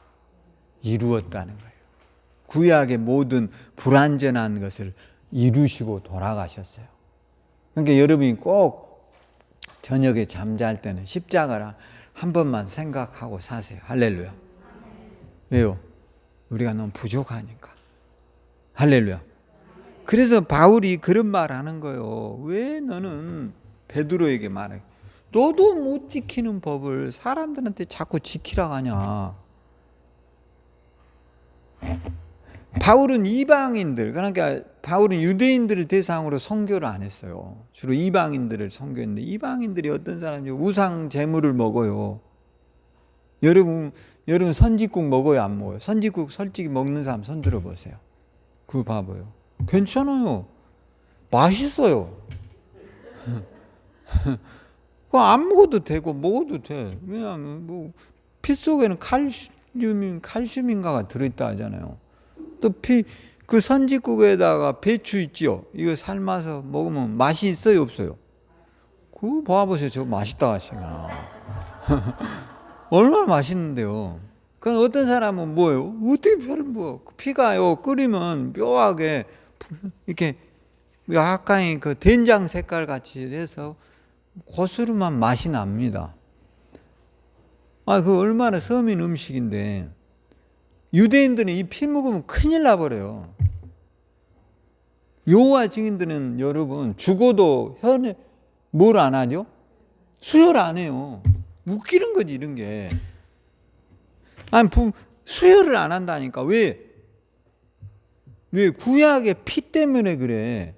Speaker 1: 이루었다는 거예요. 구약의 모든 불완전한 것을 이루시고 돌아가셨어요. 그러니까 여러분이 꼭 저녁에 잠잘 때는 십자가라 한 번만 생각하고 사세요. 할렐루야. 왜요? 우리가 너무 부족하니까. 할렐루야. 그래서 바울이 그런 말 하는 거예요. 왜 너는 베드로에게 말해? 너도 못 지키는 법을 사람들한테 자꾸 지키라고 하냐. 바울은 이방인들, 그러니까 바울은 유대인들을 대상으로 선교를 안 했어요. 주로 이방인들을 선교했는데, 이방인들이 어떤 사람이요? 우상 제물을 먹어요. 여러분 선지국 먹어요, 안 먹어요? 선지국 솔직히 먹는 사람 손 들어보세요. 그거 봐봐요. 괜찮아요. 맛있어요. 그거 안 먹어도 되고 먹어도 돼. 왜냐하면 뭐 피 속에는 칼슘인가가 들어있다 하잖아요. 또 그 선지국에다가 배추 있죠. 이거 삶아서 먹으면 맛이 있어요, 없어요? 그거 봐보세요. 저거 맛있다 하시나. 얼마나 맛있는데요. 그럼 어떤 사람은 뭐예요? 어떻게 피가요 끓이면 묘하게 이렇게 약간 그 된장 색깔 같이 해서 고스름한 맛이 납니다. 그 얼마나 서민 음식인데, 유대인들은 이 피 먹으면 큰일 나버려요. 여호와 증인들은 여러분 죽어도 뭘 안 하죠? 수혈 안 해요. 웃기는 거지, 이런 게. 아니, 수혈을 안 한다니까. 왜 구약의 피 때문에 그래.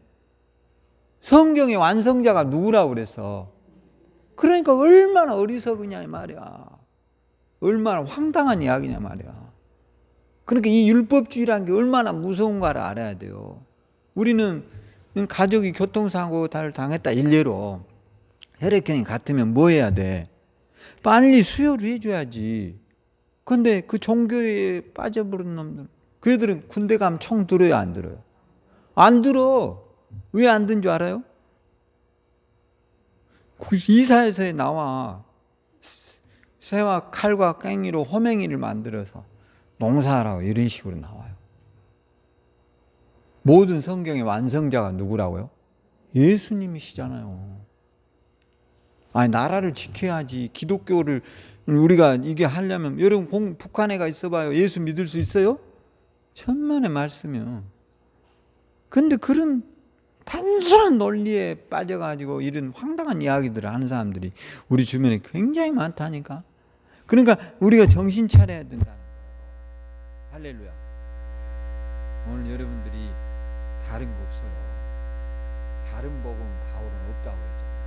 Speaker 1: 성경의 완성자가 누구라고 그랬어? 그러니까 얼마나 어리석으냐 이 말이야. 얼마나 황당한 이야기냐 말이야. 그러니까 이 율법주의라는 게 얼마나 무서운가를 알아야 돼요. 우리는 가족이 교통사고를 당했다, 일례로 혈액형이 같으면 뭐 해야 돼? 빨리 수혈을 해줘야지. 근데 그 종교에 빠져버린 놈들 그 애들은 군대 가면 총 들어요, 안 들어요? 안 들어. 왜 안 든 줄 알아요? 이사에서 나와 새와 칼과 꽹이로 호맹이를 만들어서 농사하라고 이런 식으로 나와요. 모든 성경의 완성자가 누구라고요? 예수님이시잖아요. 아니, 나라를 지켜야지. 기독교를 우리가 이게 하려면, 여러분 북한에 가 있어봐요. 예수 믿을 수 있어요? 천만의 말씀이요. 근데 그런 단순한 논리에 빠져가지고 이런 황당한 이야기들을 하는 사람들이 우리 주변에 굉장히 많다니까. 그러니까 우리가 정신 차려야 된다는 거예요. 할렐루야. 오늘 여러분들이 다른 거 없어요. 다른 복음 바울은 없다고 했잖아요.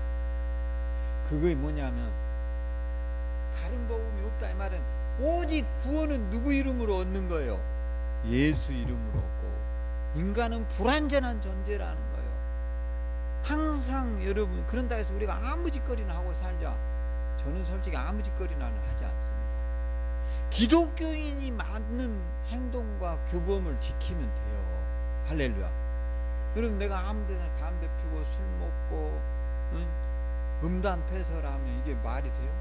Speaker 1: 그게 뭐냐면, 다른 복음이 없다 이 말은 오직 구원은 누구 이름으로 얻는 거예요? 예수 이름으로 얻고, 인간은 불완전한 존재라는 거예요. 항상 여러분, 그런다 해서 우리가 아무 짓거리나 하고 살자. 저는 솔직히 아무 짓거리나 하지 않습니다. 기독교인이 맞는 행동과 규범을 지키면 돼요. 할렐루야. 여러분, 내가 아무 데나 담배 피고 술 먹고 음담 패설하면 이게 말이 돼요?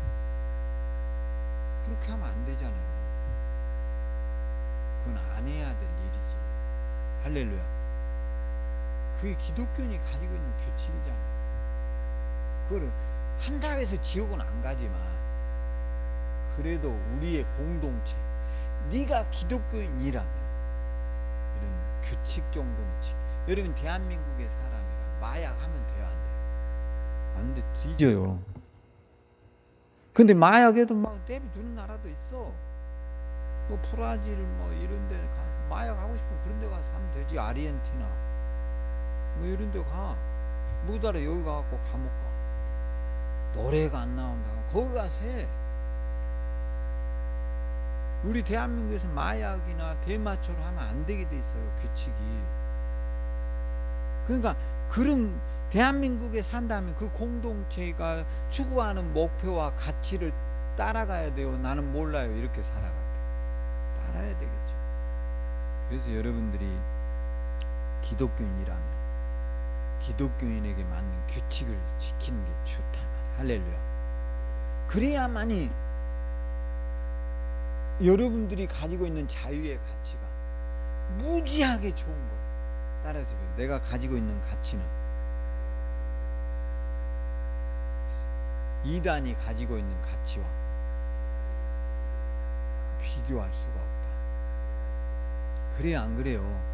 Speaker 1: 그렇게 하면 안 되잖아요. 그건 안 해야 될 일이지. 할렐루야. 그게 기독교인이 가지고 있는 규칙이잖아요. 그걸 한다고 해서 지옥은 안 가지만, 그래도 우리의 공동체, 네가 기독교인이라면 이런 규칙 정도는 지켜. 여러분, 대한민국의 사람이라 마약하면 돼요, 안 돼요? 안 돼, 뒤져요. 근데 마약에도 막 대비 두는 나라도 있어. 뭐 브라질 뭐 이런 데 가서 마약하고 싶으면 그런 데 가서 하면 되지. 아르헨티나 뭐 이런 데 가. 무달에 여기 가갖고 감옥 가. 노래가 안 나온다. 거기 가서 해. 우리 대한민국에서 마약이나 대마초를 하면 안 되게 돼 있어요, 규칙이. 그러니까 그런 대한민국에 산다면 그 공동체가 추구하는 목표와 가치를 따라가야 돼요. 나는 몰라요, 이렇게 살아갈 때. 따라야 되겠죠. 그래서 여러분들이 기독교인이라면 기독교인에게 맞는 규칙을 지키는 게 좋다 말이에요. 할렐루야. 그래야만이 여러분들이 가지고 있는 자유의 가치가 무지하게 좋은 거예요. 따라서 내가 가지고 있는 가치는 이단이 가지고 있는 가치와 비교할 수가 없다. 그래요, 안 그래요?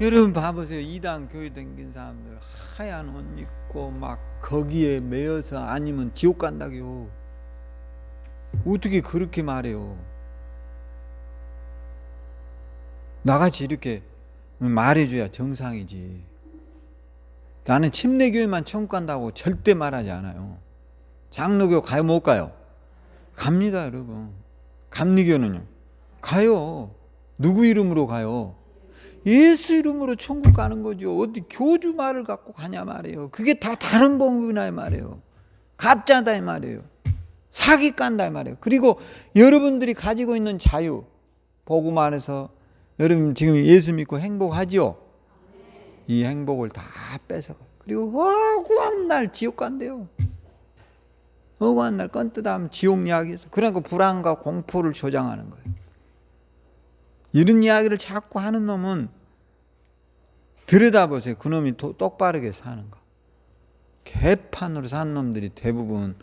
Speaker 1: 여러분 봐보세요. 이단 교회 다닌 사람들 하얀 옷 입고 막 거기에 매여서 아니면 지옥 간다고요. 어떻게 그렇게 말해요? 나같이 이렇게 말해줘야 정상이지. 나는 침례교회만 천국 간다고 절대 말하지 않아요. 장로교 가요, 못 가요? 갑니다, 여러분. 감리교는요? 가요. 누구 이름으로 가요? 예수 이름으로 천국 가는 거죠. 어디 교주 말을 갖고 가냐 말이에요. 그게 다 다른 복음이나 말이에요. 가짜다 이 말이에요. 사기 깐다 이 말이에요. 그리고 여러분들이 가지고 있는 자유, 복음 안에서 여러분 지금 예수 믿고 행복하지요? 이 행복을 다 뺏어가. 그리고 억울한 날 지옥 간대요. 억울한 날 껌뜯하면 지옥 이야기에서. 그러니까 불안과 공포를 조장하는 거예요. 이런 이야기를 자꾸 하는 놈은 들여다보세요. 그놈이 똑바르게 사는 거. 개판으로 산 놈들이 대부분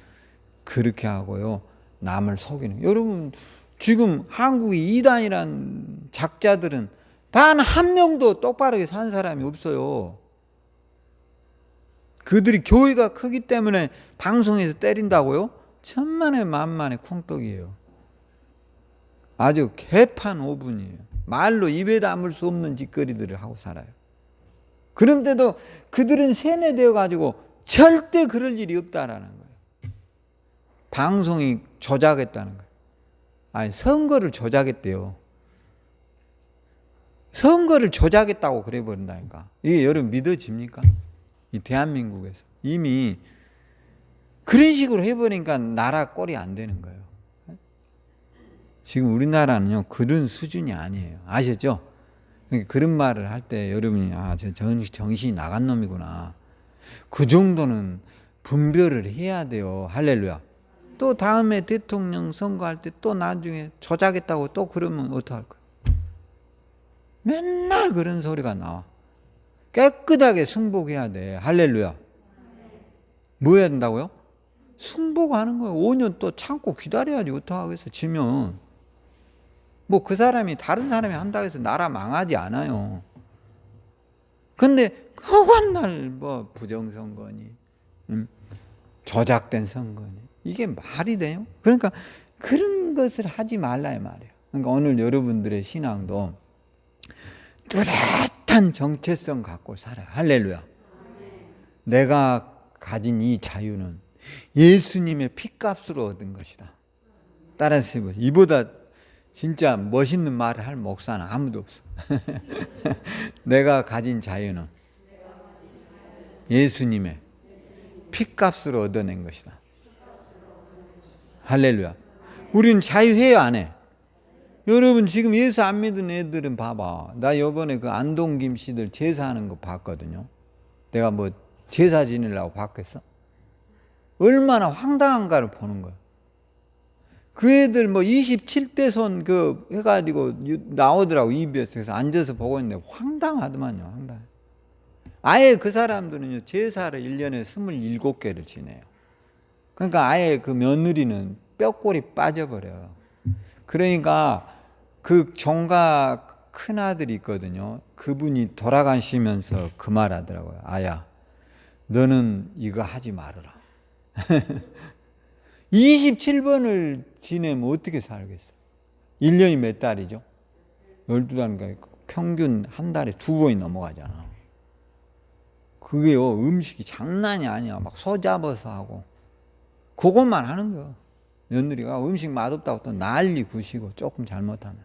Speaker 1: 그렇게 하고요. 남을 속이는. 여러분 지금 한국의 이단이란 작자들은 단 한 명도 똑바르게 산 사람이 없어요. 그들이 교회가 크기 때문에 방송에서 때린다고요? 천만에 만만의 콩떡이에요. 아주 개판 오분이에요. 말로 입에 담을 수 없는 짓거리들을 하고 살아요. 그런데도 그들은 세뇌되어 가지고 절대 그럴 일이 없다라는 거예요. 방송이 조작했다는 거예요. 아니, 선거를 조작했대요. 선거를 조작했다고 그래 버린다니까. 이게 여러분 믿어집니까? 이 대한민국에서 이미 그런 식으로 해버리니까 나라 꼴이 안 되는 거예요. 지금 우리나라는요 그런 수준이 아니에요. 아셨죠? 그러니까 그런 말을 할 때 여러분이 저 정신이 나간 놈이구나. 그 정도는 분별을 해야 돼요. 할렐루야. 또 다음에 대통령 선거할 때 또 나중에 조작했다고 또 그러면 어떡할 거야? 맨날 그런 소리가 나와. 깨끗하게 승복해야 돼. 할렐루야. 뭐 해야 된다고요? 승복하는 거예요. 5년 또 참고 기다려야지. 어떡하겠어. 지면. 뭐 그 사람이 다른 사람이 한다고 해서 나라 망하지 않아요. 근데 허관 날 뭐 부정선거니 조작된 선거니 이게 말이 돼요? 그러니까 그런 것을 하지 말라 이 말이에요. 그러니까 오늘 여러분들의 신앙도 뚜렷한 정체성 갖고 살아요. 할렐루야. 내가 가진 이 자유는 예수님의 피값으로 얻은 것이다. 따라서 해보세요. 이보다 진짜 멋있는 말을 할 목사는 아무도 없어. 내가 가진 자유는 예수님의 피값으로 얻어낸 것이다. 할렐루야. 우리는 자유해요, 안 해? 여러분 지금 예수 안 믿은 애들은 봐봐. 나 요번에 그 안동 김씨들 제사하는 거 봤거든요. 내가 뭐 제사 지내려고 봤겠어? 얼마나 황당한가를 보는 거야. 그 애들 뭐 27대 손 그 해가지고 나오더라고 EBS. 그래서 앉아서 보고 있는데 황당하더만요. 황당. 아예 그 사람들은요 제사를 1년에 27개를 지내요. 그러니까 아예 그 며느리는 뼈골이 빠져버려요. 그러니까 그 종각 큰아들이 있거든요. 그분이 돌아가시면서 그 말 하더라고요. 아야, 너는 이거 하지 말아라. 27번을 지내면 어떻게 살겠어? 1년이 몇 달이죠? 12달인가 평균 한 달에 2번이 넘어가잖아. 그게요 음식이 장난이 아니야. 막 소 잡아서 하고 그것만 하는 거야. 며느리가 음식 맛없다고 또 난리 구시고 조금 잘못하면.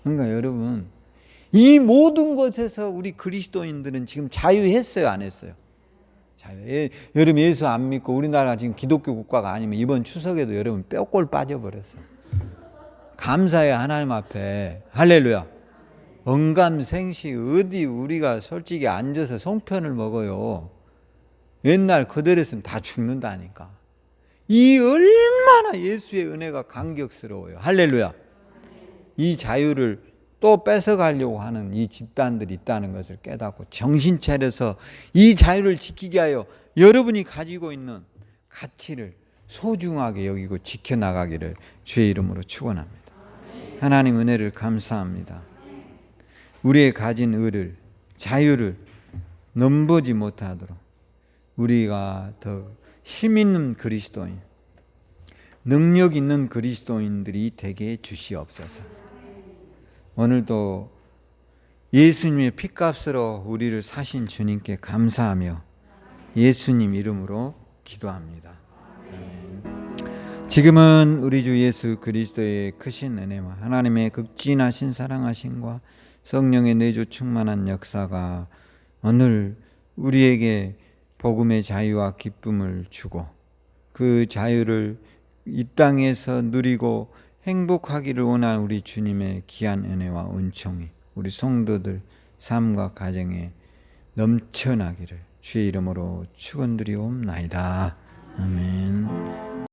Speaker 1: 그러니까 여러분 이 모든 것에서 우리 그리스도인들은 지금 자유했어요, 안 했어요? 자유. 여러분 예수 안 믿고 우리나라가 지금 기독교 국가가 아니면 이번 추석에도 여러분 뼈골 빠져버렸어. 감사해 하나님 앞에. 할렐루야. 언감생시 어디 우리가 솔직히 앉아서 송편을 먹어요. 옛날 그대로였으면 다 죽는다니까. 이 얼마나 예수의 은혜가 감격스러워요. 할렐루야. 이 자유를 또 뺏어가려고 하는 이 집단들이 있다는 것을 깨닫고 정신 차려서 이 자유를 지키게 하여 여러분이 가지고 있는 가치를 소중하게 여기고 지켜나가기를 주의 이름으로 축원합니다. 하나님 은혜를 감사합니다. 우리의 가진 의를, 자유를 넘보지 못하도록 우리가 더 힘있는 그리스도인, 능력 있는 그리스도인들이 되게 주시옵소서. 오늘도 예수님의 피값으로 우리를 사신 주님께 감사하며 예수님 이름으로 기도합니다. 지금은 우리 주 예수 그리스도의 크신 은혜와 하나님의 극진하신 사랑하심과 성령의 내주 충만한 역사가 오늘 우리에게 복음의 자유와 기쁨을 주고 그 자유를 이 땅에서 누리고 행복하기를 원하는 우리 주님의 귀한 은혜와 은총이 우리 성도들 삶과 가정에 넘쳐나기를 주의 이름으로 축원드리옵나이다. 아멘.